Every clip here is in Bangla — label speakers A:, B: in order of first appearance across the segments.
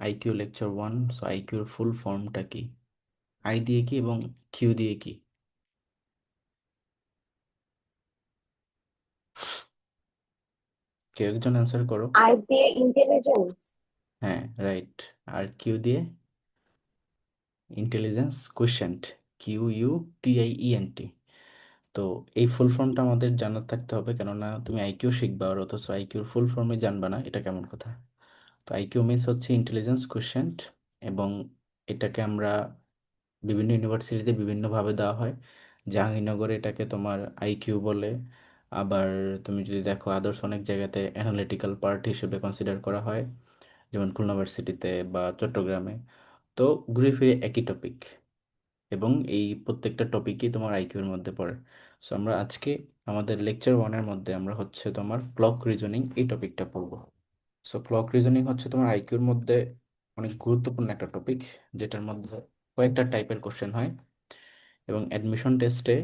A: IQ lecture 1। সো আইকিউর ফুল ফর্মটা কি? আই দিয়ে কি এবং কিউ দিয়ে কি? কেউ একজন অ্যান্সার করো।
B: আর দিয়ে ইন্টেলিজেন্স।
A: হ্যাঁ, রাইট। আর কিউ দিয়ে ইন্টেলিজেন্স কোয়েশ্চেন্ট। QUTIENT। তো এই ফুল ফর্মটা আমাদের জানা থাকতে হবে, কেননা তুমি আইকিউ শিখবা আর অথচ আইকিউর ফুল ফর্মে জানবা না, এটা কেমন কথা? তো আইকিউ মিনস হচ্ছে ইন্টেলিজেন্স কোয়েশ্চেন্ট। এবং এটাকে আমরা বিভিন্ন ইউনিভার্সিটিতে বিভিন্নভাবে দেওয়া হয়। জাহাঙ্গীরনগরে এটাকে তোমার আইকিউ বলে। আবার তুমি যদি দেখো আদার্স অনেক জায়গাতে অ্যানালিটিক্যাল পার্ট হিসেবে কনসিডার করা হয়, যেমন খুলনা ভার্সিটিতে বা চট্টগ্রামে। তো ঘুরে ফিরে একই টপিক, এবং এই প্রত্যেকটা টপিকই তোমার আইকিউর মধ্যে পড়ে। সো আমরা আজকে আমাদের লেকচার 1-এর মধ্যে আমরা হচ্ছে তোমার ক্লক রিজনিং এই টপিকটা পড়বো। সো ক্লক রিজনিং হচ্ছে তোমার আইকিউর মধ্যে অনেক গুরুত্বপূর্ণ একটা টপিক, যেটার মধ্যে কয়েকটা টাইপের কোশ্চেন হয়। এবং অ্যাডমিশন টেস্টে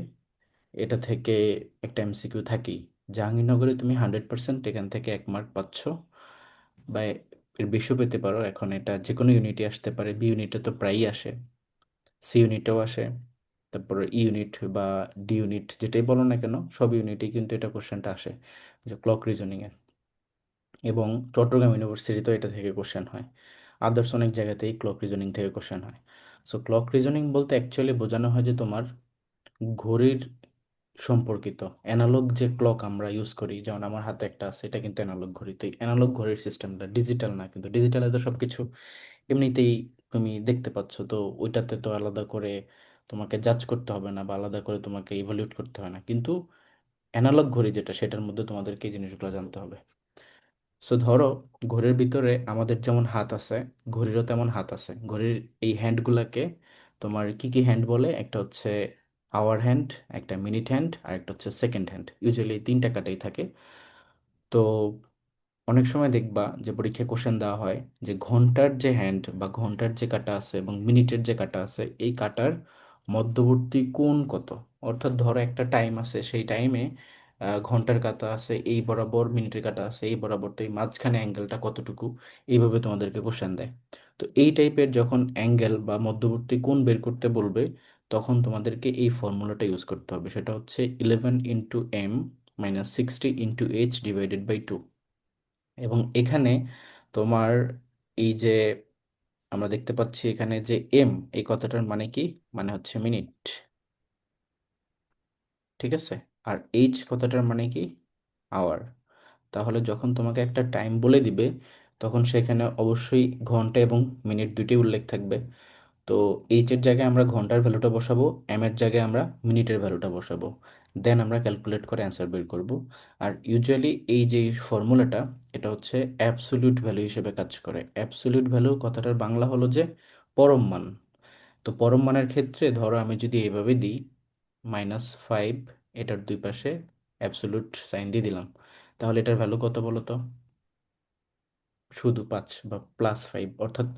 A: এটা থেকে একটা এমসিকিউ থাকেই। জাহাঙ্গীরনগরে তুমি 100% এখান থেকে 1 মার্ক পাচ্ছ, বা এর বেশিও পেতে পারো। এখন এটা যে কোনো ইউনিটে আসতে পারে, বি ইউনিটে তো প্রায়ই আসে, সি ইউনিটেও আসে, তারপর ই ইউনিট বা ডি ইউনিট যেটাই বলো না কেন, সব ইউনিটেই কিন্তু এটা কোশ্চেনটা আসে, যে ক্লক রিজনিংয়ে। এবং চট্টগ্রাম ইউনিভার্সিটিতেও এটা থেকে কোশ্চেন হয়। আদার্স অনেক জায়গাতেই ক্লক রিজনিং থেকে কোশ্চেন হয়। সো ক্লক রিজনিং বলতে অ্যাকচুয়ালি বোঝানো হয় যে তোমার ঘড়ির সম্পর্কিত অ্যানালগ যে ক্লক আমরা ইউজ করি, যেমন আমার হাতে একটা আছে, এটা কিন্তু অ্যানালগ ঘড়ি। তো এই অ্যানালগ ঘড়ির সিস্টেমটা ডিজিটাল না, কিন্তু ডিজিটালে তো সব কিছু এমনিতেই তুমি দেখতে পাচ্ছ। তো ওইটাতে তো আলাদা করে তোমাকে জাজ করতে হবে না, বা আলাদা করে তোমাকে ইভালুয়েট করতে হয় না। কিন্তু অ্যানালগ ঘড়ি যেটা, সেটার মধ্যে তোমাদেরকে এই জিনিসগুলো জানতে হবে। সো ধরো, ঘড়ির ভিতরে আমাদের যেমন হাত আছে, ঘড়িরও তেমন হাত আছে। ঘড়ির এই হ্যান্ডগুলাকে তোমার কি কি হ্যান্ড বলে? একটা হচ্ছে আওয়ার হ্যান্ড, একটা মিনিট হ্যান্ড, আর একটা হচ্ছে সেকেন্ড হ্যান্ড। ইউজুয়ালি এই তিনটা কাটাই থাকে। তো অনেক সময় দেখবা যে পরীক্ষায় কোশ্চেন দেওয়া হয় যে ঘন্টার যে হ্যান্ড বা ঘন্টার যে কাটা আছে এবং মিনিটের যে কাটা আছে, এই কাটার মধ্যবর্তী কোণ কত। অর্থাৎ ধরো একটা টাইম আছে, সেই টাইমে ঘন্টার কাটা আছে এই বরাবর, মিনিটের কাটা আছে এই বরাবর, তো এই মাঝখানে অ্যাঙ্গেলটা কতটুকু, এইভাবে তোমাদেরকে কোশ্চেন দেয়। তো এই টাইপের যখন অ্যাঙ্গেল বা মধ্যবর্তী কোণ বের করতে বলবে, তখন তোমাদেরকে এই ফর্মুলাটা ইউজ করতে হবে। সেটা হচ্ছে 11 × m - 60 × h/2। এবং এখানে তোমার এই যে আমরা দেখতে পাচ্ছি এখানে যে এম, এই কথাটার মানে কি? মানে হচ্ছে মিনিট, ঠিক আছে? আর এইচ কথাটার মানে কি? আওয়ার। তাহলে যখন তোমাকে একটা টাইম বলে দিবে, তখন সেখানে অবশ্যই ঘন্টা এবং মিনিট দুইটাই উল্লেখ থাকবে। তো এইচ এর জায়গায় আমরা ঘন্টার ভ্যালুটা বসাবো, এম এর জায়গায় আমরা মিনিটের ভ্যালুটা বসাবো। দেন আমরা ক্যালকুলেট করে অ্যান্সার বের করব। আর ইউজুয়ালি এই যে ফর্মুলাটা, এটা হচ্ছে অ্যাবসোলিউট ভ্যালু হিসেবে কাজ করে। অ্যাবসোলিউট ভ্যালু কথাটার বাংলা হলো যে পরম মান। তো পরম মানের ক্ষেত্রে ধরো আমি যদি এইভাবে দিই -5, এটার দুই পাশে অ্যাবসোলিউট সাইন দিয়ে দিলাম, তাহলে এটার ভ্যালু কত বলো তো? শুধু 5 বা +5। অর্থাৎ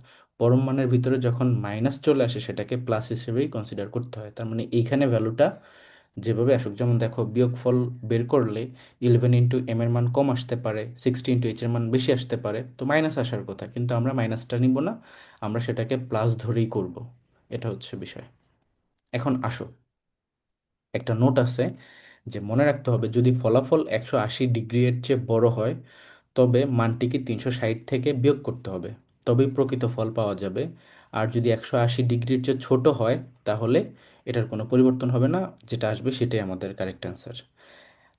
A: পরম মানের ভিতরে যখন মাইনাস চলে আসে, সেটাকে প্লাস হিসেবেই কনসিডার করতে হয়। তার মানে এইখানে ভ্যালুটা যেভাবে আসুক, যেমন দেখো বিয়োগফল বের করলে 11 × m এর মান কম আসতে পারে, 60 × h এর মান বেশি আসতে পারে, তো মাইনাস আসার কথা, কিন্তু আমরা মাইনাসটা নিব না, আমরা সেটাকে প্লাস ধরেই করব। এটা হচ্ছে বিষয়। এখন আসো, একটা নোট আছে যে মনে রাখতে হবে, যদি ফলাফল 180 ডিগ্রি এর চেয়ে বড় হয়, তবে মানটিকে 360 থেকে বিয়োগ করতে হবে, তবেই প্রকৃত ফল পাওয়া যাবে। আর যদি 180 ডিগ্রির চেয়ে ছোট হয়, তাহলে এটার কোনো পরিবর্তন হবে না, যেটা আসবে সেটাই আমাদের কারেক্ট অ্যান্সার।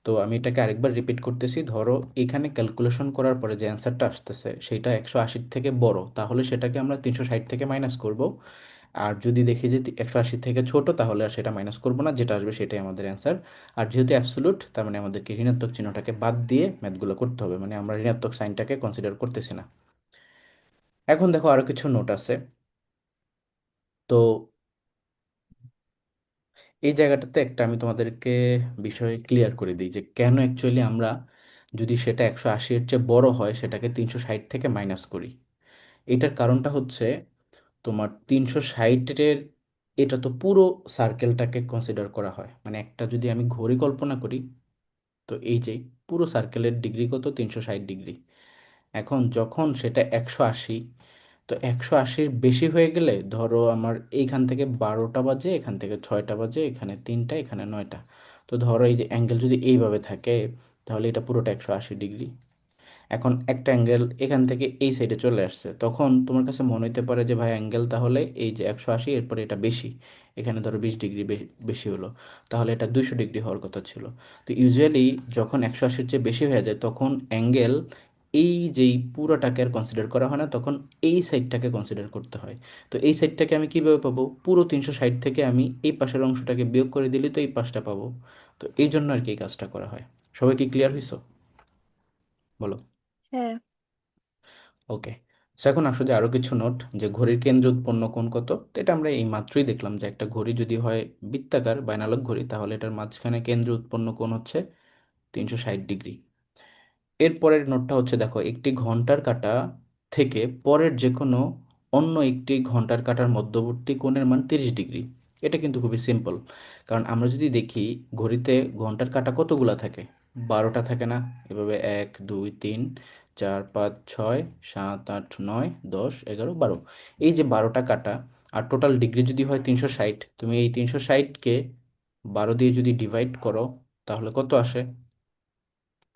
A: তো আমি এটাকে আরেকবার রিপিট করতেছি। ধরো এখানে ক্যালকুলেশন করার পরে যে অ্যান্সারটা আসতেছে সেটা 180 থেকে বড়, তাহলে সেটাকে আমরা 360 থেকে মাইনাস করব। আর যদি দেখি যে 180 থেকে ছোট, তাহলে আর সেটা মাইনাস করব না, যেটা আসবে সেটাই আমাদের অ্যান্সার। আর যেহেতু অ্যাবসোলুট, তার মানে আমাদেরকে ঋণাত্মক চিহ্নটাকে বাদ দিয়ে ম্যাথগুলো করতে হবে, মানে আমরা ঋণাত্মক সাইনটাকে কনসিডার করতেছি না। এখন দেখো আরো কিছু নোট আছে। তো এই জায়গাটাতে একটা আমি তোমাদেরকে বিষয় ক্লিয়ার করে দিই, যে কেন অ্যাকচুয়ালি আমরা যদি সেটা 180-এর চেয়ে বড় হয়, সেটাকে 360 থেকে মাইনাস করি। এটার কারণটা হচ্ছে তোমার 360-এর, এটা তো পুরো সার্কেলটাকে কনসিডার করা হয়। মানে একটা যদি আমি ঘড়ি কল্পনা করি, তো এই যে পুরো সার্কেলের ডিগ্রি কত? 360 ডিগ্রি। এখন যখন সেটা 180, তো 180-র বেশি হয়ে গেলে ধরো আমার এইখান থেকে 12টা বাজে, এখান থেকে 6টা বাজে, এখানে 3টা, এখানে 9টা। তো ধরো এই যে অ্যাঙ্গেল যদি এইভাবে থাকে, তাহলে এটা পুরোটা 180 ডিগ্রি। এখন একটা অ্যাঙ্গেল এখান থেকে এই সাইডে চলে আসছে, তখন তোমার কাছে মনে হতে পারে যে ভাই অ্যাঙ্গেল তাহলে এই যে 180, এরপরে এটা বেশি, এখানে ধরো 20 ডিগ্রি বেশি হলো, তাহলে এটা 200 ডিগ্রি হওয়ার কথা ছিল। তো ইউজুয়ালি যখন 180-র চেয়ে বেশি হয়ে যায় তখন অ্যাঙ্গেল এই যেই পুরোটাকে আর কনসিডার করা হয় না, তখন এই সাইডটাকে কনসিডার করতে হয়। তো এই সাইডটাকে আমি কীভাবে পাবো? পুরো 360 থেকে আমি এই পাশের অংশটাকে বিয়োগ করে দিলে তো এই পাশটা পাবো। তো এই জন্য আর কি এই কাজটা করা হয়। সবাই কি ক্লিয়ার হইছো? বলো।
B: হ্যাঁ।
A: ওকে। সো এখন আসলে আরও কিছু নোট, যে ঘড়ির কেন্দ্রে উৎপন্ন কোণ কত। তো এটা আমরা এই মাত্রই দেখলাম যে একটা ঘড়ি যদি হয় বৃত্তাকার বা অ্যানালগ ঘড়ি, তাহলে এটার মাঝখানে কেন্দ্রে উৎপন্ন কোণ হচ্ছে 360 ডিগ্রি। এরপরের নোটটা হচ্ছে, দেখো একটি ঘন্টার কাঁটা থেকে পরের যে কোনো অন্য একটি ঘন্টার কাঁটার মধ্যবর্তী কোণের মান 30 ডিগ্রি। এটা কিন্তু খুবই সিম্পল, কারণ আমরা যদি দেখি ঘড়িতে ঘন্টার কাঁটা কতগুলা থাকে? 12টা থাকে না? এভাবে 1 2 3 4 5 6 7 8 9 10 11 12, এই যে 12টা কাঁটা, আর টোটাল ডিগ্রি যদি হয় 360, তুমি এই 360কে 12 দিয়ে যদি ডিভাইড করো, তাহলে কত আসে?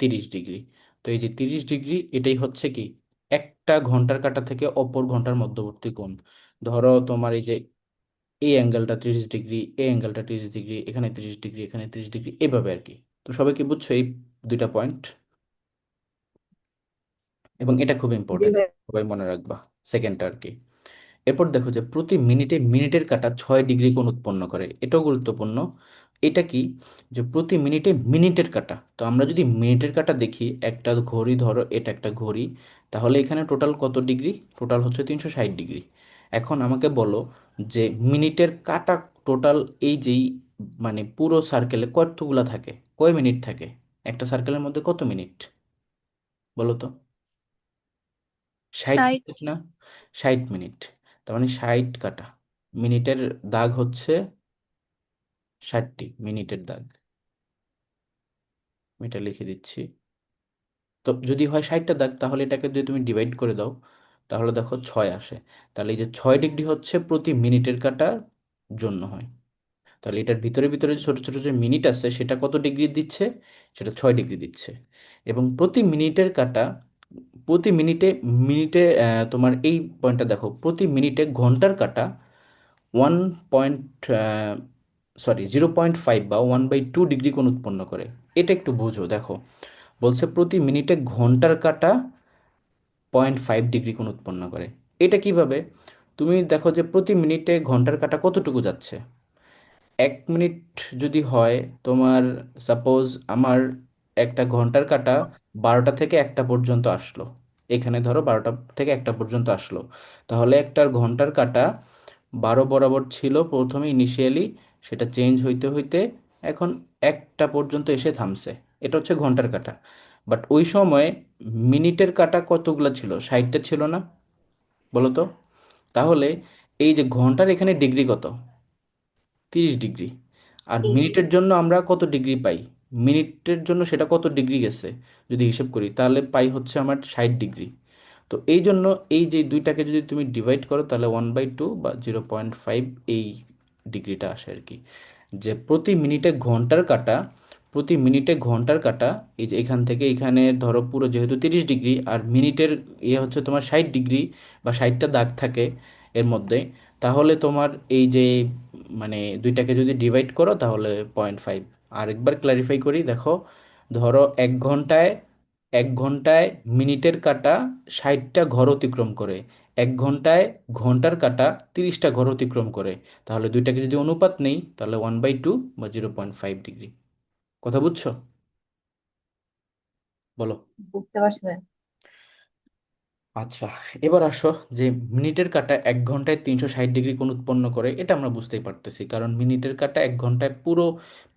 A: 30 ডিগ্রি। তো এই যে 30 ডিগ্রি, এটাই হচ্ছে কি একটা ঘন্টার কাঁটা থেকে অপর ঘন্টার মধ্যবর্তী কোণ। ধরো তোমার এই যে এই অ্যাঙ্গেলটা 30 ডিগ্রি, এই অ্যাঙ্গেলটা 30 ডিগ্রি, এখানে 30 ডিগ্রি, এখানে 30 ডিগ্রি, এভাবে আর কি। তো সবাই কি বুঝছো এই দুইটা পয়েন্ট? এবং এটা খুব
B: জি
A: ইম্পর্টেন্ট,
B: ভাই।
A: সবাই মনে রাখবা, সেকেন্ডটা আর কি। এরপর দেখো যে প্রতি মিনিটে মিনিটের কাঁটা 6 ডিগ্রি কোণ উৎপন্ন করে, এটাও গুরুত্বপূর্ণ। এটা কি? যে প্রতি মিনিটে মিনিটের কাঁটা, তো আমরা যদি মিনিটের কাঁটা দেখি, একটা ঘড়ি ধরো, এটা একটা ঘড়ি, তাহলে এখানে টোটাল কত ডিগ্রি? টোটাল হচ্ছে 360 ডিগ্রি। এখন আমাকে বলো যে মিনিটের কাঁটা টোটাল এই যেই মানে পুরো সার্কেলে কতগুলা থাকে, কয় মিনিট থাকে? একটা সার্কেলের মধ্যে কত মিনিট বলো তো? 60
B: ষাট।
A: মিনিট না? 60 মিনিট। তার মানে 60 কাটা, মিনিটের দাগ হচ্ছে 60টি মিনিটের দাগ। আমি এটা লিখে দিচ্ছি। তো যদি হয় 60টা দাগ, তাহলে এটাকে যদি তুমি ডিভাইড করে দাও, তাহলে দেখো 6 আসে। তাহলে এই যে 6 ডিগ্রি হচ্ছে প্রতি মিনিটের কাটার জন্য হয়। তাহলে এটার ভিতরে ভিতরে যে ছোট ছোট যে মিনিট আছে, সেটা কত ডিগ্রি দিচ্ছে? সেটা 6 ডিগ্রি দিচ্ছে। এবং প্রতি মিনিটের কাটা, প্রতি মিনিটে মিনিটে তোমার এই পয়েন্টটা দেখো, প্রতি মিনিটে ঘন্টার কাটা 1 পয়েন্ট, সরি 0.5 বা 1/2 ডিগ্রি কোণ উৎপন্ন করে। এটা একটু বুঝো, দেখো বলছে প্রতি মিনিটে ঘন্টার কাটা 0.5 ডিগ্রি কোণ উৎপন্ন করে। এটা কিভাবে? তুমি দেখো যে প্রতি মিনিটে ঘন্টার কাটা কতটুকু যাচ্ছে। 1 মিনিট যদি হয় তোমার, সাপোজ আমার একটা ঘন্টার কাটা 12টা থেকে 1টা পর্যন্ত আসলো, এখানে ধরো 12টা থেকে 1টা পর্যন্ত আসলো, তাহলে একটা ঘন্টার কাটা 12 বরাবর ছিল প্রথমে ইনিশিয়ালি, সেটা চেঞ্জ হইতে হইতে এখন 1টা পর্যন্ত এসে থামছে। এটা হচ্ছে ঘন্টার কাটা। বাট ওই সময় মিনিটের কাটা কতগুলো ছিল? 60টা ছিল না? বলো তো। তাহলে এই যে ঘন্টার এখানে ডিগ্রি কত? 30 ডিগ্রি। আর মিনিটের জন্য আমরা কত ডিগ্রি পাই? মিনিটের জন্য সেটা কত ডিগ্রি গেছে যদি হিসেব করি, তাহলে পাই হচ্ছে আমার 60 ডিগ্রি। তো এই জন্য এই যে দুইটাকে যদি তুমি ডিভাইড করো, তাহলে 1/2 বা 0.5 এই ডিগ্রিটা আসে আর কি। যে প্রতি মিনিটে ঘন্টার কাটা, প্রতি মিনিটে ঘন্টার কাটা, এই যে এখান থেকে এখানে ধরো পুরো যেহেতু 30 ডিগ্রি, আর মিনিটের হচ্ছে তোমার 60 ডিগ্রি বা 60টা দাগ থাকে এর মধ্যে, তাহলে তোমার এই যে মানে দুইটাকে যদি ডিভাইড করো তাহলে 0.5। আরেকবার ক্লারিফাই করি, দেখো ধরো 1 ঘন্টায়, 1 ঘন্টায় মিনিটের কাটা 60টা ঘর অতিক্রম করে, 1 ঘন্টায় ঘন্টার কাটা 30টা ঘর অতিক্রম করে, তাহলে দুইটাকে যদি অনুপাত নেই, তাহলে 1/2 বা 0.5 ডিগ্রি। কথা বুঝছো? বলো।
B: বুঝতে পারছি না।
A: আচ্ছা, এবার আসো যে মিনিটের কাঁটা 1 ঘন্টায় 360 ডিগ্রি কোণ উৎপন্ন করে, এটা আমরা বুঝতেই পারতেছি, কারণ মিনিটের কাঁটা 1 ঘন্টায় পুরো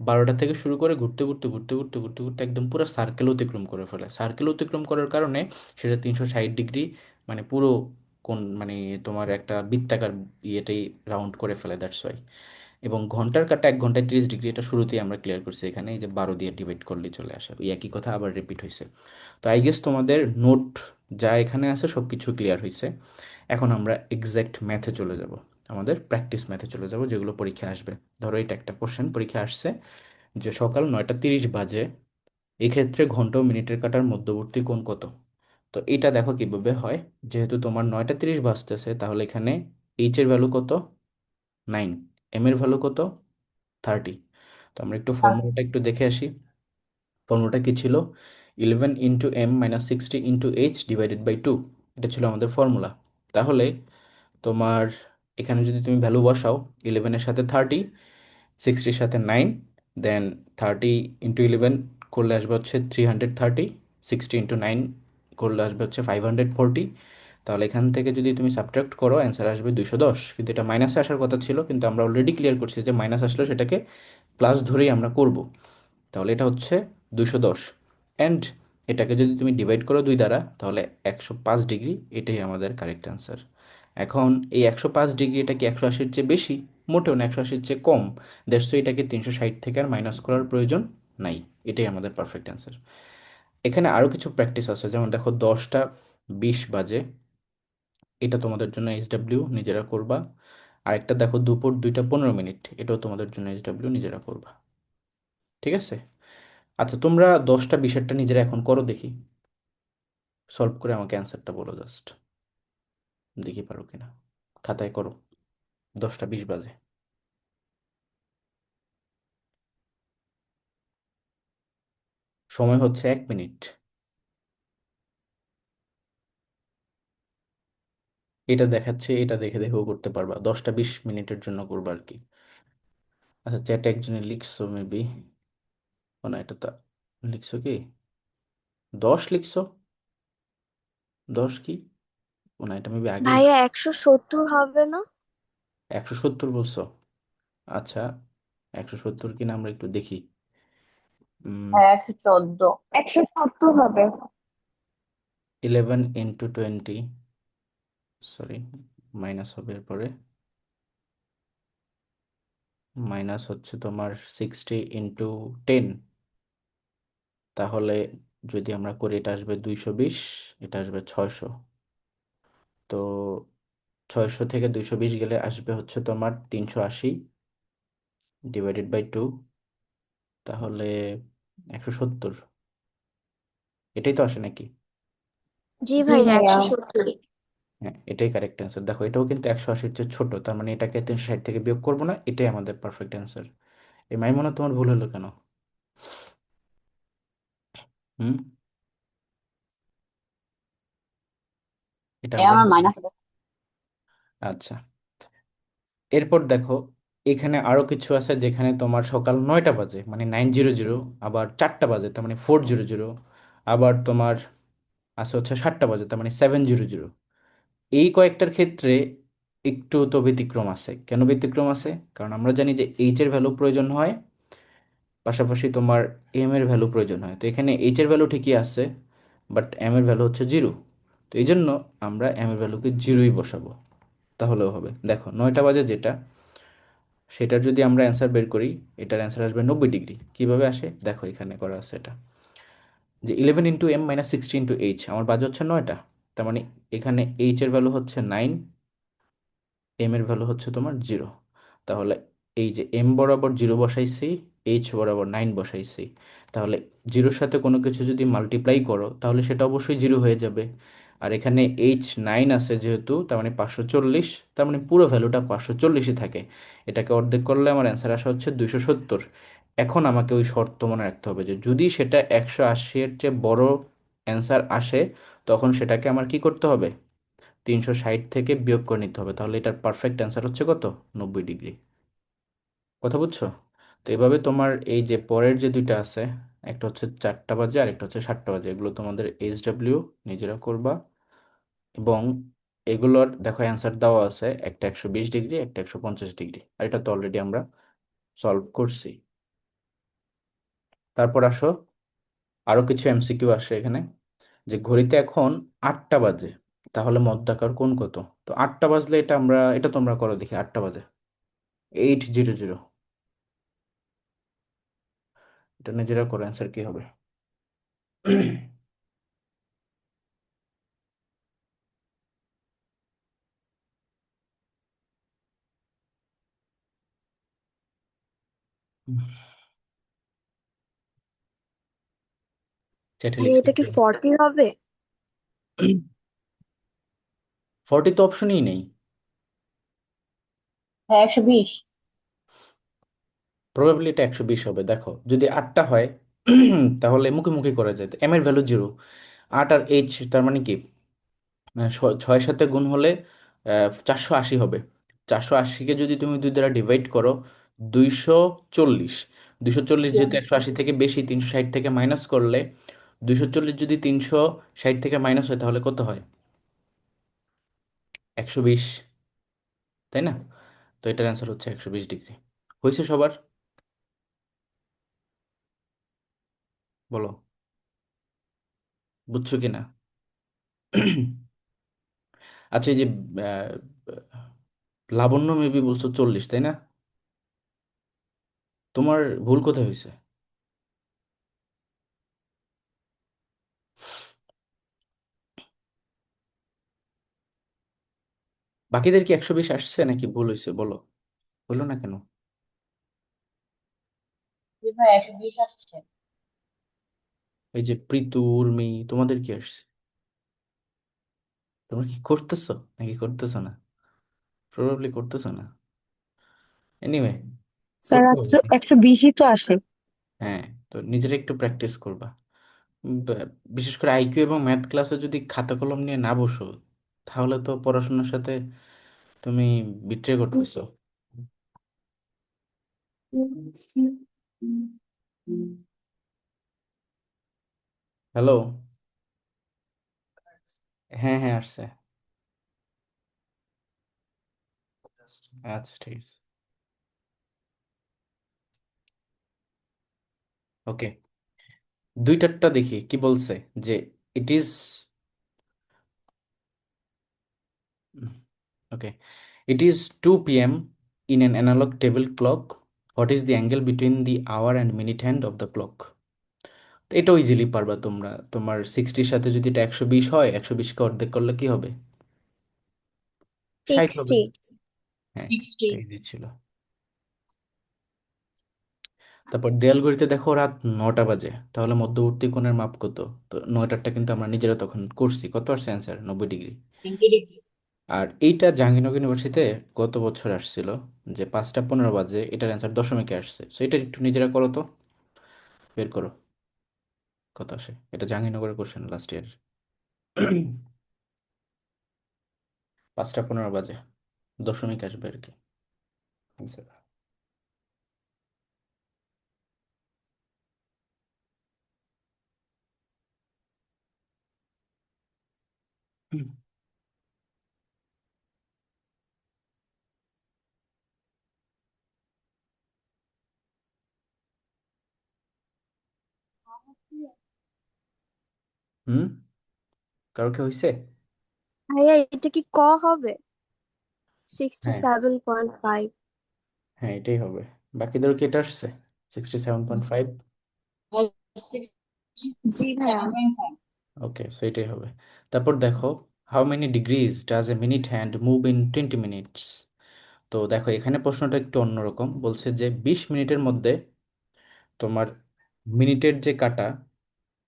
A: 12টা থেকে শুরু করে ঘুরতে ঘুরতে ঘুরতে ঘুরতে ঘুরতে ঘুরতে একদম পুরো সার্কেল অতিক্রম করে ফেলে। সার্কেল অতিক্রম করার কারণে সেটা 360 ডিগ্রি মানে পুরো কোণ মানে তোমার একটা বৃত্তাকার ইয়েটাই রাউন্ড করে ফেলে, দ্যাটস ওয়াই। এবং ঘন্টার কাঁটা 1 ঘন্টায় 30 ডিগ্রি, এটা শুরুতেই আমরা ক্লিয়ার করছি, এখানে এই যে 12 দিয়ে ডিভাইড করলেই চলে আসে, ওই একই কথা আবার রিপিট হয়েছে। তো আই গেস তোমাদের নোট যা এখানে আছে সব কিছু ক্লিয়ার হয়েছে। এখন আমরা এক্সাক্ট ম্যাথে চলে যাব, আমাদের প্র্যাকটিস ম্যাথে চলে যাব, যেগুলো পরীক্ষা আসবে। ধরো এটা একটা কোশ্চেন পরীক্ষা আসছে যে সকাল 9:30 বাজে, এক্ষেত্রে ঘন্টা ও মিনিটের কাঁটার মধ্যবর্তী কোণ কত। তো এটা দেখো কিভাবে হয়। যেহেতু তোমার 9:30 বাজতেছে, তাহলে এখানে এইচ এর ভ্যালু কত, 9, এম এর ভ্যালু কত, 30। তো আমরা একটু ফর্মুলাটা একটু দেখে আসি। ফর্মুলাটা কি ছিল, 11 × m - 60 × h/2। এটা ছিল আমাদের ফর্মুলা। তাহলে তোমার এখানে যদি তুমি ভ্যালু বসাও, 11-এর সাথে 30, 60-র সাথে 9, দেন 30 × 11 করলে আসবে হচ্ছে 330, 60 × 9 করলে আসবে হচ্ছে 540। তাহলে এখান থেকে যদি তুমি সাবট্রাক্ট করো, অ্যান্সার আসবে 210। কিন্তু এটা মাইনাসে আসার কথা ছিল, কিন্তু আমরা অলরেডি ক্লিয়ার করছি যে মাইনাস আসলেও সেটাকে প্লাস ধরেই আমরা করব। তাহলে এটা হচ্ছে 210। অ্যান্ড এটাকে যদি তুমি ডিভাইড করো 2 দ্বারা, তাহলে 105 ডিগ্রি, এটাই আমাদের কারেক্ট অ্যান্সার। এখন এই 105 ডিগ্রি, এটা কি 180-র চেয়ে বেশি? মোটেও না, 180-র চেয়ে কম। দ্যাটস এটাকে 360 থেকে আর মাইনাস করার প্রয়োজন নাই। এটাই আমাদের পারফেক্ট অ্যান্সার। এখানে আরও কিছু প্র্যাকটিস আছে, যেমন দেখো 10:20 বাজে, এটা তোমাদের জন্য এইচডাব্লিউ নিজেরা করবা। আরেকটা দেখো দুপুর 2:15, এটাও তোমাদের জন্য এইচডাব্লিউ নিজেরা করবা। ঠিক আছে? আচ্ছা, তোমরা 10:20-এরটা নিজেরা এখন করো দেখি, সলভ করে আমাকে অ্যান্সারটা বলো জাস্ট, দেখি পারো কিনা। খাতায় করো, 10:20 বাজে। সময় হচ্ছে 1 মিনিট। এটা দেখাচ্ছে, এটা দেখে দেখেও করতে পারবা, 10:20 মিনিটের জন্য করবা আর কি। আচ্ছা, চ্যাটে একজনে লিখছো মেবি, ও না, এটা তো লিখছো কি, 10 লিখছো, 10 কি, ও না, এটা মেবি আগেই।
B: ভাইয়া 170 হবে না?
A: 170 বলছো? আচ্ছা, 170 কিনা আমরা একটু দেখি।
B: হ্যাঁ, 114। 170 হবে।
A: 11 × 20, সরি, মাইনাস হবে এরপরে, মাইনাস হচ্ছে তোমার 60 × 10। তাহলে যদি আমরা করি, এটা আসবে 220, এটা আসবে 600। তো 600 থেকে 220 গেলে আসবে হচ্ছে তোমার 380 ÷ 2, তাহলে 170। এটাই তো আসে নাকি?
B: জি ভাইয়া, ভাইয়া 170।
A: হ্যাঁ, এটাই কারেক্ট অ্যান্সার। দেখো এটাও কিন্তু 180-র চেয়ে ছোট, তার মানে এটাকে 360 থেকে বিয়োগ করবো না, এটাই আমাদের পারফেক্ট অ্যান্সার। এই মাইমনে তোমার ভুল হলো কেন? হুম, এটা আবার
B: আমার মাইনাস।
A: আচ্ছা, এরপর দেখো এখানে আরো কিছু আছে, যেখানে তোমার সকাল 9টা বাজে মানে 900, আবার 4টা বাজে তার মানে 400, আবার তোমার আছে হচ্ছে 7টা বাজে তার মানে 700। এই কয়েকটার ক্ষেত্রে একটু তো ব্যতিক্রম আছে। কেন ব্যতিক্রম আছে? কারণ আমরা জানি যে এইচ এর ভ্যালু প্রয়োজন হয়, পাশাপাশি তোমার এম এর ভ্যালু প্রয়োজন হয়। তো এখানে এইচ এর ভ্যালু ঠিকই আছে, বাট এম এর ভ্যালু হচ্ছে 0। তো এই জন্য আমরা এম এর ভ্যালুকে 0ই বসাবো, তাহলেও হবে। দেখো 9টা বাজে যেটা, সেটার যদি আমরা অ্যান্সার বের করি, এটার অ্যান্সার আসবে 90 ডিগ্রি। কিভাবে আসে দেখো, এখানে করা আছে এটা, যে 11 × m - 60 × h, আমার বাজে হচ্ছে 9টা, তার মানে এখানে এইচ এর ভ্যালু হচ্ছে 9, এম এর ভ্যালু হচ্ছে তোমার 0। তাহলে এই যে এম বরাবর 0 বসাইছি, এইচ বরাবর 9 বসাইছি, তাহলে 0-র সাথে কোনো কিছু যদি মাল্টিপ্লাই করো, তাহলে সেটা অবশ্যই 0 হয়ে যাবে। আর এখানে এইচ 9 আছে যেহেতু, তার মানে 540, তার মানে পুরো ভ্যালুটা 540ই থাকে। এটাকে অর্ধেক করলে আমার অ্যান্সার আসা হচ্ছে 270। এখন আমাকে ওই শর্ত মনে রাখতে হবে যে যদি সেটা 180-এর চেয়ে বড় অ্যান্সার আসে, তখন সেটাকে আমার কি করতে হবে, 360 থেকে বিয়োগ করে নিতে হবে। তাহলে এটার পারফেক্ট অ্যান্সার হচ্ছে কত, 90 ডিগ্রি। কথা বুঝছো? তো এভাবে তোমার এই যে পরের যে দুইটা আছে, একটা হচ্ছে 4টা বাজে আর একটা হচ্ছে 7টা বাজে, এগুলো তোমাদের এইচডাব্লিউ নিজেরা করবা। এবং এগুলোর দেখো অ্যান্সার দেওয়া আছে, একটা 120 ডিগ্রি, একটা 150 ডিগ্রি, আর এটা তো অলরেডি আমরা সলভ করছি। তারপর আসো, আরো কিছু এমসিকিউ আসে এখানে, যে ঘড়িতে এখন 8টা বাজে, তাহলে মধ্যাকার কোণ কত। তো 8টা বাজলে এটা আমরা, এটা তোমরা করো দেখি, 8টা বাজে 800, এটা নিজেরা করো, অ্যান্সার কি হবে? চ্যাটে
B: ভাইয়া
A: লিখছি।
B: এটা কি 40 হবে?
A: 40 তো অপশনই নেই।
B: হ্যাঁ, 120।
A: প্রবাবিলি এটা 120 হবে। দেখো যদি 8টা হয় তাহলে মুখে করা যায়, এম এর ভ্যালু 0। 8 আর এইচ তার মানে কি, 6-এর সাথে গুণ হলে 480 হবে। 480কে যদি তুমি 2 দ্বারা ডিভাইড করো, 240। 240 যেহেতু 180 থেকে বেশি, 360 থেকে মাইনাস করলে, 240 যদি 360 থেকে মাইনাস হয় তাহলে কত হয়? 120, তাই না? তো এটার অ্যান্সার হচ্ছে 120 ডিগ্রি। হয়েছে সবার? বলো, বুঝছো কি না? আচ্ছা, এই যে আহ, লাবণ্য মেবি বলছো 40, তাই না? তোমার ভুল কোথায় হয়েছে? বাকিদের কি 120 আসছে নাকি ভুল হয়েছে বলো? হলো না কেন?
B: জি ভাই, 120 আসছে।
A: এই যে প্রীতু, উর্মি, তোমাদের কি আসছে? তোমরা কি করতেছো নাকি করতেছো না? প্রবাবলি করতেছো না। এনিওয়ে,
B: স্যার,
A: করতে হবে।
B: 120ই তো আসে।
A: হ্যাঁ, তো নিজেরা একটু প্র্যাকটিস করবা। বিশেষ করে আইকিউ এবং ম্যাথ ক্লাসে যদি খাতা কলম নিয়ে না বসো, তাহলে তো পড়াশোনার সাথে তুমি বিট্রে করতেছো। হ্যালো। হ্যাঁ হ্যাঁ, আসছে। আচ্ছা, ঠিক আছে। ওকে, দুইটারটা দেখি কি বলছে। যে it is, okay, it is 2 p.m. in an analog table clock. What is the angle between the hour and minute hand of the clock? তো এটাও ইজিলি পারবা তোমরা। তোমার 60-র সাথে যদি এটা 120 হয়, 120কে অর্ধেক করলে কি হবে? 60 হবে।
B: 60।
A: হ্যাঁ,
B: 60।
A: এটা ইজি ছিল। তারপর দেয়াল ঘড়িতে দেখো রাত 9টা বাজে, তাহলে মধ্যবর্তী কোণের মাপ কত? তো 9টারটা কিন্তু আমরা নিজেরা তখন করছি। কত আসছে অ্যান্সার? 90 ডিগ্রি।
B: 90 ডিগ্রি।
A: আর এইটা জাহাঙ্গীরনগর ইউনিভার্সিটিতে গত বছর আসছিল, যে 5টা 15 বাজে এটার অ্যান্সার দশমিকে আসছে। সো এটা একটু নিজেরা করো তো, বের করো কত আসে। এটা জাহাঙ্গীরনগরের কোশ্চেন লাস্ট ইয়ার। 5টা 15 বাজে দশমিক আসবে আর কি answer। হুম। হুম, কারো কি হয়েছে?
B: ভাইয়া এটা কি হবে? সিক্সটি
A: হ্যাঁ
B: সেভেন পয়েন্ট ফাইভ
A: হ্যাঁ, এটাই হবে। বাকিদের কি এটা আসছে? 67.5।
B: জি ভাইয়া।
A: ওকে, সো এটাই হবে। তারপর দেখো, how many degrees does a minute hand move in 20 minutes? তো দেখো এখানে প্রশ্নটা একটু অন্যরকম। বলছে যে 20 মিনিটের মধ্যে তোমার মিনিটের যে কাটা,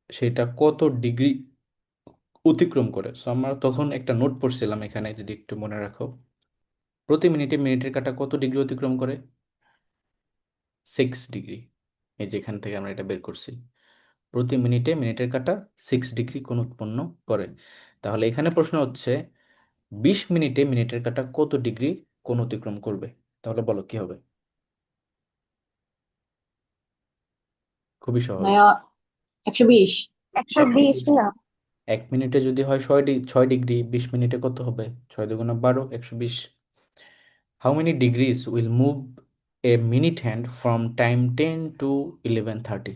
A: সেটা কত ডিগ্রি অতিক্রম করে। সো আমরা তখন একটা নোট পড়ছিলাম এখানে, যদি একটু মনে রাখো। প্রতি মিনিটে মিনিটের কাটা কত ডিগ্রি অতিক্রম করে? 6 ডিগ্রি। এই যে এখান থেকে আমরা এটা বের করছি। প্রতি মিনিটে মিনিটের কাটা 6 ডিগ্রি কোণ উৎপন্ন করে। তাহলে এখানে প্রশ্ন হচ্ছে 20 মিনিটে মিনিটের কাটা কত ডিগ্রি কোণ অতিক্রম করবে? তাহলে বলো কি হবে? খুবই সহজ।
B: ভাইয়া, 120। 120
A: 120।
B: না?
A: 1 মিনিটে যদি হয় 6 ডিগ্রি, 20 মিনিটে কত হবে? 6 × 2 = 12, 120। How many degrees will move a minute hand from time 10 to 11:30?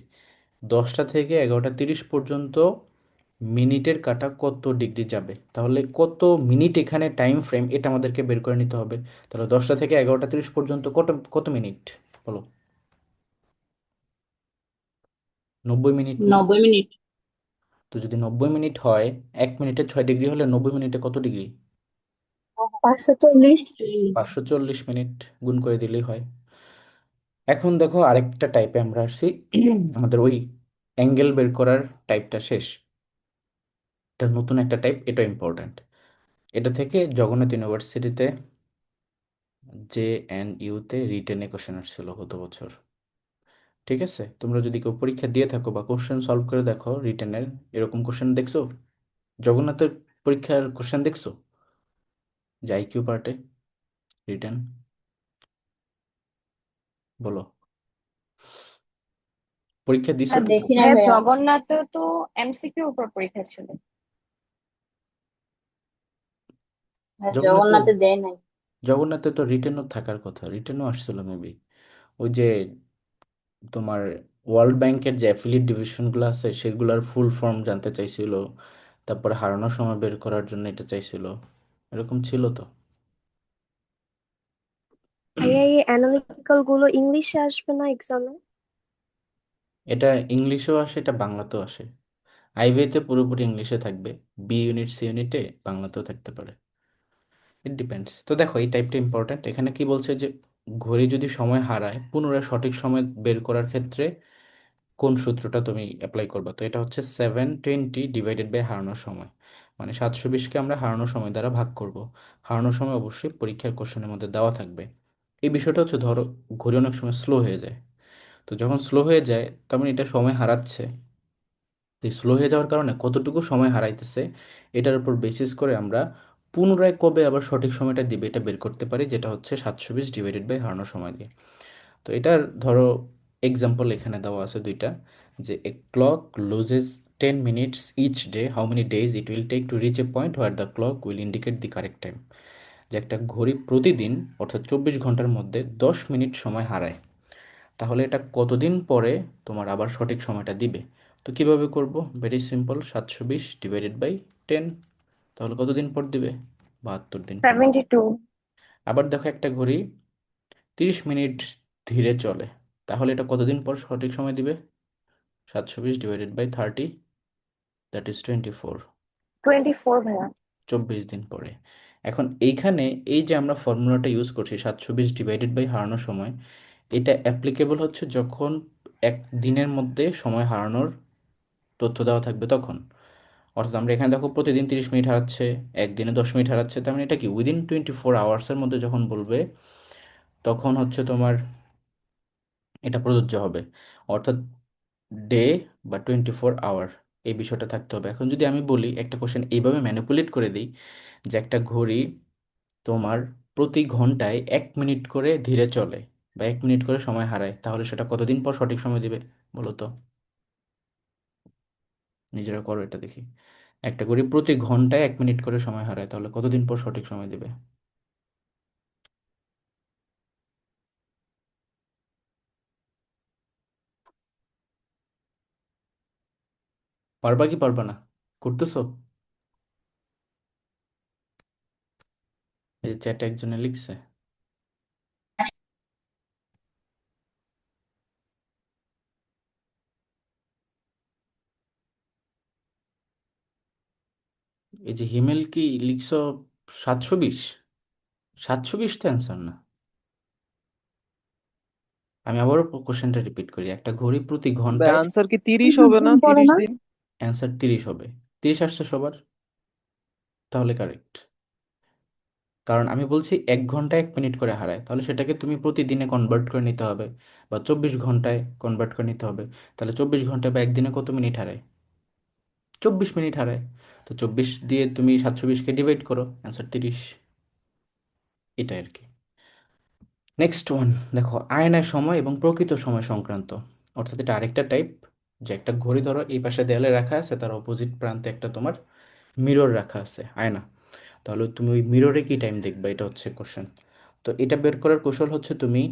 A: 10টা থেকে 11টা 30 পর্যন্ত মিনিটের কাটা কত ডিগ্রি যাবে? তাহলে কত মিনিট এখানে টাইম ফ্রেম, এটা আমাদেরকে বের করে নিতে হবে। তাহলে 10টা থেকে 11টা 30 পর্যন্ত কত কত মিনিট বলো? 90 মিনিট না?
B: 90 মিনিট।
A: তো যদি 90 মিনিট হয়, 1 মিনিটে 6 ডিগ্রি হলে 90 মিনিটে কত ডিগ্রি?
B: 540।
A: 540 মিনিট গুণ করে দিলেই হয়। এখন দেখো আরেকটা টাইপে আমরা আসছি। আমাদের ওই অ্যাঙ্গেল বের করার টাইপটা শেষ। এটা নতুন একটা টাইপ, এটা ইম্পর্ট্যান্ট। এটা থেকে জগন্নাথ ইউনিভার্সিটিতে JNU-তে রিটেনে কোশ্চেন আসছিল গত বছর। ঠিক আছে, তোমরা যদি কেউ পরীক্ষা দিয়ে থাকো বা কোশ্চেন সলভ করে দেখো রিটেনের, এরকম কোশ্চেন দেখছো? জগন্নাথের পরীক্ষার কোশ্চেন দেখছো যে IQ পার্টে রিটেন? বলো, পরীক্ষা দিছো
C: হ্যাঁ,
A: কেউ?
C: দেখি নাই ভাইয়া। জগন্নাথেও তো এমসিকিউ উপর পরীক্ষা ছিল। হ্যাঁ,
A: জগন্নাথে,
C: জগন্নাথে দেয় নাই।
A: জগন্নাথে তো রিটেনও থাকার কথা, রিটেনও আসছিল মেবি। ওই যে তোমার ওয়ার্ল্ড ব্যাংকের যে অ্যাফিলিয়েট ডিভিশনগুলো আছে সেগুলোর ফুল ফর্ম জানতে চাইছিল, তারপরে হারানোর সময় বের করার জন্য এটা চাইছিল, এরকম ছিল তো।
B: ভাইয়া এই অ্যানালিটিক্যাল গুলো ইংলিশে আসবে না এক্সামে?
A: এটা ইংলিশেও আসে, এটা বাংলাতেও আসে। আইভিতে পুরোপুরি ইংলিশে থাকবে, বি ইউনিট সি ইউনিটে বাংলাতেও থাকতে পারে। It depends. তো দেখো এই টাইপটা ইম্পর্ট্যান্ট। এখানে কি বলছে যে ঘড়ি যদি সময় হারায় পুনরায় সঠিক সময় বের করার ক্ষেত্রে কোন সূত্রটা তুমি অ্যাপ্লাই করবা। তো এটা হচ্ছে 720 ডিভাইডেড বাই হারানোর সময়, মানে 720কে আমরা হারানোর সময় দ্বারা ভাগ করব। হারানোর সময় অবশ্যই পরীক্ষার কোশ্চেনের মধ্যে দেওয়া থাকবে। এই বিষয়টা হচ্ছে ধরো ঘড়ি অনেক সময় স্লো হয়ে যায়, তো যখন স্লো হয়ে যায় তার মানে এটা সময় হারাচ্ছে। তো এই স্লো হয়ে যাওয়ার কারণে কতটুকু সময় হারাইতেছে এটার উপর বেসিস করে আমরা পুনরায় কবে আবার সঠিক সময়টা দিবে এটা বের করতে পারি, যেটা হচ্ছে 720 ডিভাইডেড বাই হারানোর সময় দিয়ে। তো এটার ধরো এক্সাম্পল এখানে দেওয়া আছে দুইটা, যে a clock loses 10 minutes each day, how many days it will take to reach a point where the clock will indicate the correct time. যে একটা ঘড়ি প্রতিদিন অর্থাৎ 24 ঘন্টার মধ্যে 10 মিনিট সময় হারায়, তাহলে এটা কতদিন পরে তোমার আবার সঠিক সময়টা দিবে। তো কিভাবে করব? ভেরি সিম্পল, 720 ডিভাইডেড বাই 10, তাহলে কতদিন পর দিবে? 72 দিন পর।
C: 72।
A: আবার দেখো একটা ঘড়ি 30 মিনিট ধীরে চলে, তাহলে এটা কতদিন পর সঠিক সময় দিবে? 720 ডিভাইডেড বাই 30, দ্যাট ইজ 24।
C: 24 ভাইয়া।
A: 24 দিন পরে। এখন এইখানে এই যে আমরা ফর্মুলাটা ইউজ করছি 720 ডিভাইডেড বাই হারানোর সময়, এটা অ্যাপ্লিকেবল হচ্ছে যখন এক দিনের মধ্যে সময় হারানোর তথ্য দেওয়া থাকবে তখন। অর্থাৎ আমরা এখানে দেখো প্রতিদিন 30 মিনিট হারাচ্ছে, একদিনে 10 মিনিট হারাচ্ছে, তার মানে এটা কি উইদিন 24 আওয়ার্সের মধ্যে যখন বলবে তখন হচ্ছে তোমার এটা প্রযোজ্য হবে। অর্থাৎ ডে বা 24 আওয়ার, এই বিষয়টা থাকতে হবে। এখন যদি আমি বলি একটা কোশ্চেন এইভাবে ম্যানিপুলেট করে দিই যে একটা ঘড়ি তোমার প্রতি ঘন্টায় 1 মিনিট করে ধীরে চলে বা 1 মিনিট করে সময় হারায়, তাহলে সেটা কতদিন পর সঠিক সময় দিবে বলো তো? নিজেরা করো এটা দেখি। একটা ঘড়ি প্রতি ঘন্টায় 1 মিনিট করে সময় হারায়, তাহলে কতদিন পর সঠিক সময় দিবে? পারবা কি পারবা না? করতেছো? এই চ্যাটে একজনে লিখছে। এই যে হিমেল কি লিখছো 720? 720 তো অ্যান্সার না। আমি আবারও কোশ্চেনটা রিপিট করি, একটা ঘড়ি প্রতি ঘন্টায়,
D: আনসার কি 30 হবে না?
B: পড়ে
D: 30
B: না।
D: দিন।
A: অ্যান্সার 30 হবে। 30 আসছে সবার, তাহলে কারেক্ট। কারণ আমি বলছি 1 ঘন্টায় 1 মিনিট করে হারায়, তাহলে সেটাকে তুমি প্রতিদিনে কনভার্ট করে নিতে হবে, বা 24 ঘন্টায় কনভার্ট করে নিতে হবে। তাহলে 24 ঘন্টায় বা একদিনে কত মিনিট হারায়? 24 মিনিট হারায়। তো 24 দিয়ে তুমি 720কে ডিভাইড করো, অ্যান্সার 30। এটাই আর কি। নেক্সট ওয়ান দেখো, আয়নায় সময় এবং প্রকৃত সময় সংক্রান্ত। অর্থাৎ এটা আরেকটা টাইপ, যে একটা ঘড়ি ধরো এই পাশে দেয়ালে রাখা আছে, তার অপোজিট প্রান্তে একটা তোমার মিরর রাখা আছে, আয়না। তাহলে তুমি ওই মিররে কি টাইম দেখবা, এটা হচ্ছে কোশ্চেন। তো এটা বের করার কৌশল হচ্ছে তুমি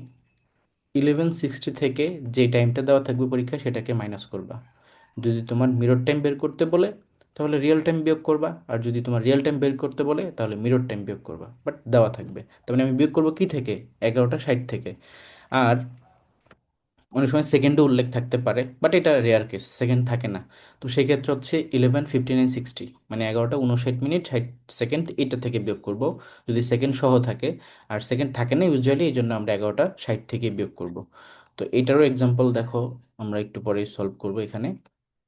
A: 1160 থেকে যে টাইমটা দেওয়া থাকবে পরীক্ষায় সেটাকে মাইনাস করবা। যদি তোমার মিরর টাইম বের করতে বলে তাহলে রিয়েল টাইম বিয়োগ করবা, আর যদি তোমার রিয়েল টাইম বের করতে বলে তাহলে মিরর টাইম বিয়োগ করবা, বাট দেওয়া থাকবে। তার মানে আমি বিয়োগ করবো কি থেকে? 11টা 60 থেকে। আর অনেক সময় সেকেন্ডও উল্লেখ থাকতে পারে, বাট এটা রেয়ার কেস, সেকেন্ড থাকে না। তো সেক্ষেত্রে হচ্ছে 11:59:60, মানে 11টা 59 মিনিট 60 সেকেন্ড, এটা থেকে বিয়োগ করব যদি সেকেন্ড সহ থাকে। আর সেকেন্ড থাকে না ইউজুয়ালি, এই জন্য আমরা 11টা 60 থেকে বিয়োগ করব। তো এটারও এক্সাম্পল দেখো, আমরা একটু পরে সলভ করব এখানে।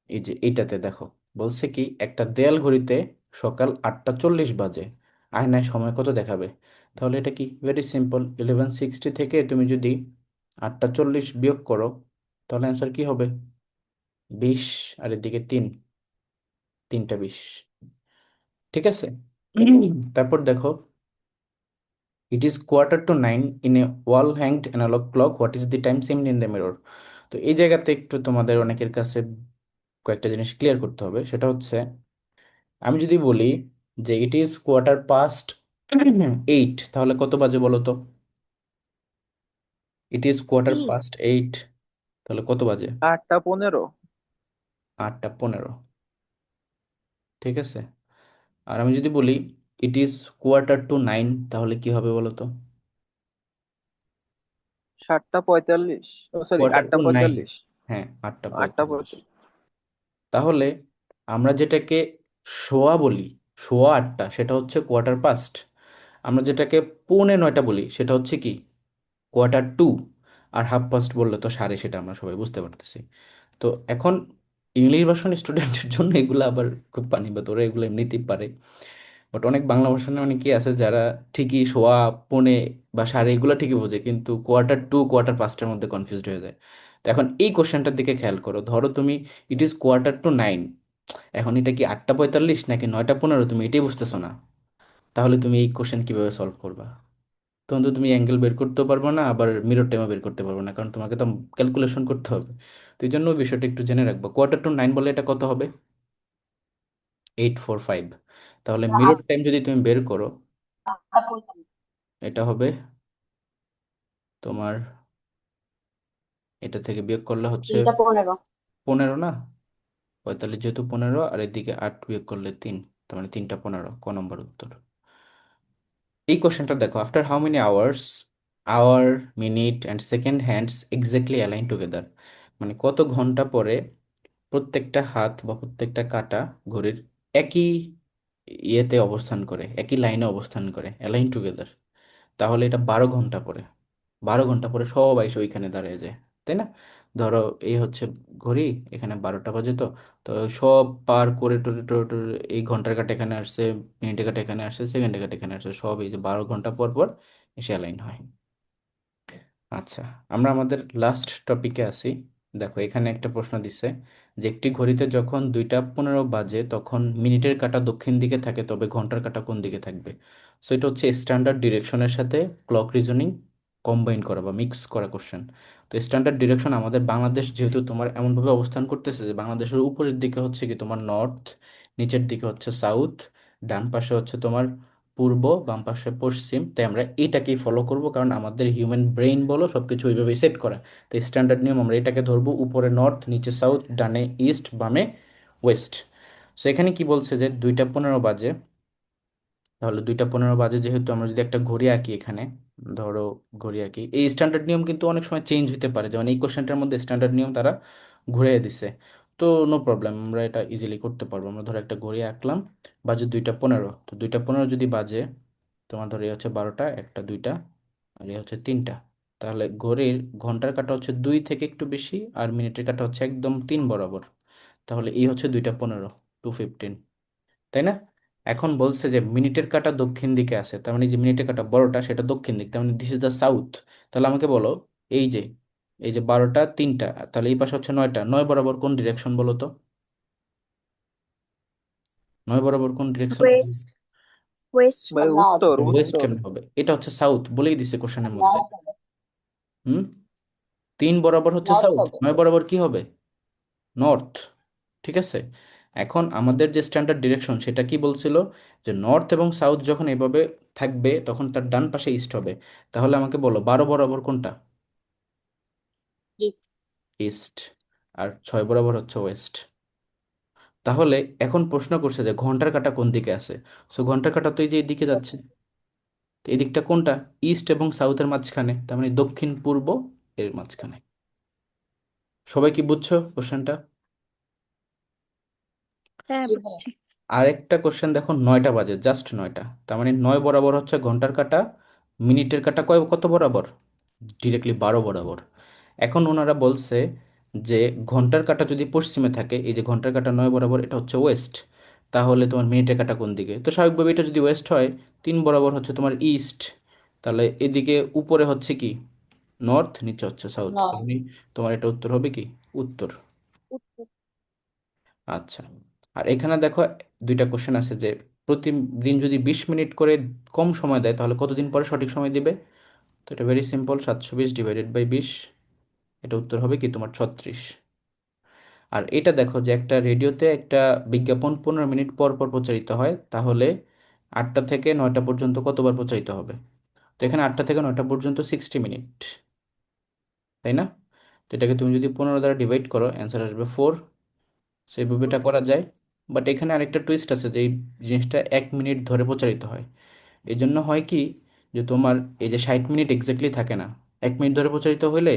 A: এই যে এইটাতে দেখো, বলছে কি একটা দেয়াল ঘড়িতে সকাল 8:40 বাজে, আয়নায় সময় কত দেখাবে? তাহলে এটা কি ভেরি সিম্পল, 1160 থেকে তুমি যদি 8:40 বিয়োগ করো, তাহলে অ্যান্সার কি হবে? 20, আর এদিকে 3, 3টা 20। ঠিক আছে। তারপর দেখো, it is quarter to 9 in a wall hanged analog clock, what is the time seemed in the mirror? তো এই জায়গাতে একটু তোমাদের অনেকের কাছে কয়েকটা জিনিস ক্লিয়ার করতে হবে। সেটা হচ্ছে, আমি যদি বলি যে ইট ইজ quarter past 8, তাহলে কত বাজে বলো তো? ইট ইজ কোয়ার্টার
B: কি?
A: পাস্ট এইট, তাহলে কত বাজে?
D: 8টা 15।
A: 8:15। ঠিক আছে। আর আমি যদি বলি ইট ইজ quarter to 9, তাহলে কি হবে বলো তো?
D: 7টা 45, ও সরি
A: কোয়ার্টার
D: আটটা
A: টু নাইন
D: পঁয়তাল্লিশ
A: হ্যাঁ, আটটা
D: আটটা
A: পঁয়তাল্লিশ
D: পঁয়তাল্লিশ
A: তাহলে আমরা যেটাকে সোয়া বলি, সোয়া আটটা, সেটা হচ্ছে quarter past। আমরা যেটাকে 8:45 বলি, সেটা হচ্ছে কি quarter to। R half past বললে তো সাড়ে, সেটা আমরা সবাই বুঝতে পারতেছি। তো এখন ইংলিশ ভার্সন স্টুডেন্টের জন্য এগুলো আবার খুব পানি বা তোরা এগুলো এমনিতেই পারে। বাট অনেক বাংলা ভার্সনে অনেকেই আছে যারা ঠিকই সোয়া, পৌনে বা সাড়ে এগুলো ঠিকই বোঝে, কিন্তু quarter to quarter past-এর মধ্যে কনফিউজড হয়ে যায়। তো এখন এই কোশ্চেনটার দিকে খেয়াল করো, ধরো তুমি ইট ইজ quarter to 9, এখন এটা কি 8:45 নাকি 9:15, তুমি এটাই বুঝতেছো না। তাহলে তুমি এই কোশ্চেন কিভাবে সলভ করবা? তখন তো তুমি অ্যাঙ্গেল বের করতেও পারবে না, আবার মিরর টাইমও বের করতে পারবে না, কারণ তোমাকে তো ক্যালকুলেশন করতে হবে। তো এই জন্য ওই বিষয়টা একটু জেনে রাখবো। quarter to 9 বলে এটা কত হবে? 8:45। তাহলে মিরর টাইম যদি তুমি বের করো, এটা হবে তোমার, এটা থেকে বিয়োগ করলে হচ্ছে 15 না? 45 যেহেতু 15, আর এদিকে 8 বিয়োগ করলে 3, তার মানে 3টা 15, ক নম্বর উত্তর। এই কোশ্চেনটা দেখো, after how many hours hour, minute and second hands exactly align together, মানে কত ঘন্টা পরে প্রত্যেকটা হাত বা প্রত্যেকটা কাটা ঘড়ির একই ইয়েতে অবস্থান করে, একই লাইনে অবস্থান করে, অ্যালাইন টুগেদার। তাহলে এটা 12 ঘন্টা পরে, 12 ঘন্টা পরে সবাই এসে ওইখানে দাঁড়িয়ে যায়, তাই না? ধরো এই হচ্ছে ঘড়ি, এখানে 12টা বাজে, তো তো সব পার করে টরে টরে টরে এই ঘন্টার কাটা এখানে আসছে, মিনিটের কাটা এখানে আসছে, সেকেন্ডের কাটা এখানে আসছে, সব এই যে 12 ঘন্টা পর পর এসে অ্যালাইন হয়। আচ্ছা, আমরা আমাদের লাস্ট টপিকে আসি। দেখো এখানে একটা প্রশ্ন দিচ্ছে যে একটি ঘড়িতে যখন 2টা 15 বাজে তখন মিনিটের কাঁটা দক্ষিণ দিকে থাকে, তবে ঘন্টার কাঁটা কোন দিকে থাকবে? সো এটা হচ্ছে স্ট্যান্ডার্ড ডিরেকশনের সাথে ক্লক রিজনিং কম্বাইন করা বা মিক্স করা কোশ্চেন। তো স্ট্যান্ডার্ড ডিরেকশন আমাদের বাংলাদেশ যেহেতু তোমার এমনভাবে অবস্থান করতেছে যে বাংলাদেশের উপরের দিকে হচ্ছে কি তোমার নর্থ, নিচের দিকে হচ্ছে সাউথ, ডান পাশে হচ্ছে তোমার পূর্ব, বাম পাশে পশ্চিম, তাই আমরা এটাকেই ফলো করব, কারণ আমাদের হিউম্যান ব্রেইন বলো সবকিছু ওইভাবেই সেট করা। তো স্ট্যান্ডার্ড নিয়ম আমরা এটাকে ধরবো, উপরে নর্থ, নিচে সাউথ, ডানে ইস্ট, বামে ওয়েস্ট। সো এখানে কি বলছে যে 2টা 15 বাজে, তাহলে 2টা 15 বাজে যেহেতু আমরা যদি একটা ঘড়ি আঁকি এখানে, ধরো ঘড়ি আঁকি, এই স্ট্যান্ডার্ড নিয়ম কিন্তু অনেক সময় চেঞ্জ হতে পারে, যেমন এই কোশ্চেনটার মধ্যে স্ট্যান্ডার্ড নিয়ম তারা ঘুরিয়ে দিছে। তো নো প্রবলেম, আমরা এটা ইজিলি করতে পারবো। আমরা ধরো একটা ঘড়ি আঁকলাম, বাজে 2টা 15, তো 2টা 15 যদি বাজে, তোমার ধরো এই হচ্ছে 12টা, একটা 2টা, আর এই হচ্ছে 3টা, তাহলে ঘড়ির ঘন্টার কাঁটা হচ্ছে 2 থেকে একটু বেশি, আর মিনিটের কাঁটা হচ্ছে একদম 3 বরাবর। তাহলে এই হচ্ছে 2টা 15, 2:15, তাই না? এখন বলছে যে মিনিটের কাঁটা দক্ষিণ দিকে আছে, তার মানে এই যে মিনিটের কাঁটা বড়টা সেটা দক্ষিণ দিক, তার মানে দিস ইজ দ্য সাউথ। তাহলে আমাকে বলো, এই যে এই যে 12টা 3টা, তাহলে এই পাশে হচ্ছে 9টা, 9 বরাবর কোন ডিরেকশন বলো তো? 9 বরাবর কোন ডিরেকশন?
B: ওয়েস্ট। ওয়েস্ট।
D: ভাই উত্তর
A: ওয়েস্ট
D: উত্তর
A: কেমনে হবে? এটা হচ্ছে সাউথ, বলেই দিছে কোশ্চেনের মধ্যে। হুম, 3 বরাবর হচ্ছে সাউথ, 9 বরাবর কি হবে? নর্থ। ঠিক আছে। এখন আমাদের যে স্ট্যান্ডার্ড ডিরেকশন সেটা কি বলছিল, যে নর্থ এবং সাউথ যখন এভাবে থাকবে তখন তার ডান পাশে ইস্ট হবে। তাহলে আমাকে বলো 12 বরাবর কোনটা? ইস্ট। আর 6 বরাবর হচ্ছে ওয়েস্ট। তাহলে এখন প্রশ্ন করছে যে ঘন্টার কাঁটা কোন দিকে আছে। সো ঘন্টার কাঁটা তো এই যে এইদিকে যাচ্ছে, তো এই দিকটা কোনটা? ইস্ট এবং সাউথের মাঝখানে, তার মানে দক্ষিণ পূর্ব এর মাঝখানে। সবাই কি বুঝছো কোশ্চেনটা?
B: হ্যাঁ, বুঝছি।
A: আরেকটা কোশ্চেন দেখো, 9টা বাজে, জাস্ট 9টা, তার মানে 9 বরাবর হচ্ছে ঘন্টার কাঁটা, মিনিটের কাঁটা কত বরাবর? ডিরেক্টলি 12 বরাবর। এখন ওনারা বলছে যে ঘন্টার কাঁটা যদি পশ্চিমে থাকে, এই যে ঘন্টার কাঁটা 9 বরাবর, এটা হচ্ছে ওয়েস্ট, তাহলে তোমার মিনিটের কাঁটা কোন দিকে? তো স্বাভাবিকভাবে এটা যদি ওয়েস্ট হয়, 3 বরাবর হচ্ছে তোমার ইস্ট, তাহলে এদিকে উপরে হচ্ছে কি নর্থ, নিচে হচ্ছে সাউথ,
C: নর্থ।
A: তোমার এটা উত্তর হবে কি উত্তর।
B: উত্তর।
A: আচ্ছা, আর এখানে দেখো দুইটা কোশ্চেন আছে যে প্রতিদিন যদি 20 মিনিট করে কম সময় দেয় তাহলে কতদিন পরে সঠিক সময় দিবে? তো এটা ভেরি সিম্পল, 720 ÷ 20, এটা উত্তর হবে কি তোমার 36। আর এটা দেখো যে একটা রেডিওতে একটা বিজ্ঞাপন 15 মিনিট পর পর প্রচারিত হয়, তাহলে 8টা থেকে 9টা পর্যন্ত কতবার প্রচারিত হবে? তো এখানে 8টা থেকে 9টা পর্যন্ত 60 মিনিট, তাই না? তো এটাকে তুমি যদি 15 দ্বারা ডিভাইড করো, অ্যান্সার আসবে 4। সেইভাবে এটা করা যায়, বাট এখানে আরেকটা টুইস্ট আছে যে এই জিনিসটা 1 মিনিট ধরে প্রচারিত হয়। এই জন্য হয় কি, যে তোমার এই যে 60 মিনিট এক্স্যাক্টলি থাকে না, 1 মিনিট ধরে প্রচারিত হলে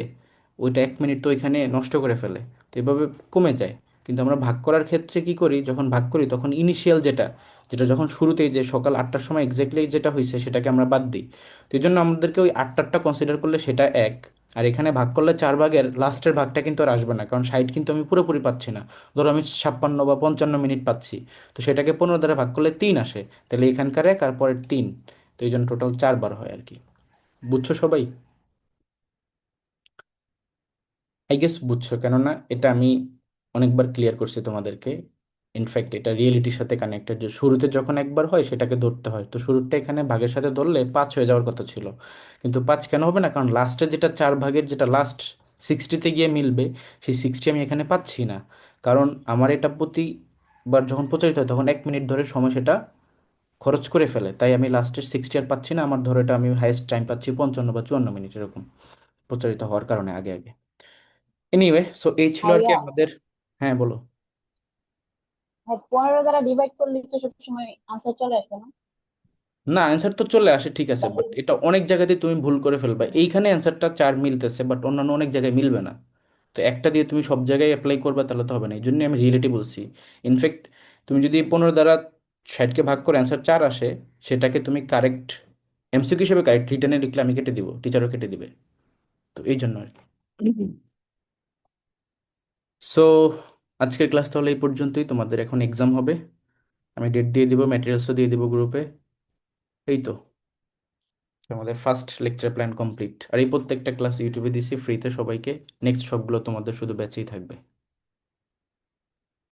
A: ওইটা 1 মিনিট তো এখানে নষ্ট করে ফেলে, তো এভাবে কমে যায়। কিন্তু আমরা ভাগ করার ক্ষেত্রে কি করি, যখন ভাগ করি তখন ইনিশিয়াল যেটা, যেটা যখন শুরুতেই যে সকাল 8টার সময় এক্স্যাক্টলি যেটা হয়েছে সেটাকে আমরা বাদ দিই। তো এই জন্য আমাদেরকে ওই 8টারটা কনসিডার করলে সেটা এক, আর এখানে ভাগ করলে 4 ভাগের লাস্টের ভাগটা কিন্তু আর আসবে না, কারণ 60 কিন্তু আমি পুরোপুরি পাচ্ছি না। ধরো আমি 56 বা 55 মিনিট পাচ্ছি, তো সেটাকে 15 দ্বারা ভাগ করলে 3 আসে, তাহলে এখানকার 1 আর পরের 3, তো এই জন্য টোটাল 4 বার হয় আর কি। বুঝছো সবাই? আই গেস বুঝছো, কেননা এটা আমি অনেকবার ক্লিয়ার করছি তোমাদেরকে। ইনফ্যাক্ট এটা রিয়েলিটির সাথে কানেক্টেড, যে শুরুতে যখন একবার হয় সেটাকে ধরতে হয়, তো শুরুটা এখানে ভাগের সাথে ধরলে 5 হয়ে যাওয়ার কথা ছিল, কিন্তু 5 কেন হবে না, কারণ লাস্টে যেটা 4 ভাগের যেটা লাস্ট 60তে গিয়ে মিলবে, সেই 60 আমি এখানে পাচ্ছি না, কারণ আমার এটা প্রতিবার যখন প্রচারিত হয় তখন 1 মিনিট ধরে সময় সেটা খরচ করে ফেলে, তাই আমি লাস্টের 60 আর পাচ্ছি না, আমার ধরো এটা আমি হাইয়েস্ট টাইম পাচ্ছি 55 বা 54 মিনিট এরকম প্রচারিত হওয়ার কারণে আগে আগে। এনিওয়ে, সো এই ছিল আর কি
C: ভাইয়া,
A: আমাদের। হ্যাঁ বলো।
C: 15 দ্বারা ডিভাইড করলে তো সবসময় আনসার চলে আসবে না?
A: না, অ্যান্সার তো চলে আসে ঠিক আছে, বাট এটা অনেক জায়গাতে তুমি ভুল করে ফেলবা, এইখানে অ্যান্সারটা 4 মিলতেছে বাট অন্যান্য অনেক জায়গায় মিলবে না। তো একটা দিয়ে তুমি সব জায়গায় অ্যাপ্লাই করবে তাহলে তো হবে না, এই জন্য আমি রিয়েলিটি বলছি। ইনফ্যাক্ট তুমি যদি 15 দ্বারা 60কে ভাগ করে অ্যান্সার 4 আসে, সেটাকে তুমি কারেক্ট এমসিকিউ হিসেবে কারেক্ট রিটার্নে লিখলে আমি কেটে দিব, টিচারও কেটে দিবে, তো এই জন্য আর কি। সো আজকের ক্লাস তাহলে এই পর্যন্তই, তোমাদের এখন এক্সাম হবে, আমি ডেট দিয়ে দিব, ম্যাটেরিয়ালসও দিয়ে দিব গ্রুপে। এই তো আমাদের ফার্স্ট লেকচার প্ল্যান কমপ্লিট, আর এই প্রত্যেকটা ক্লাস ইউটিউবে দিছি ফ্রিতে সবাইকে, নেক্সট সবগুলো তোমাদের শুধু ব্যাচেই থাকবে।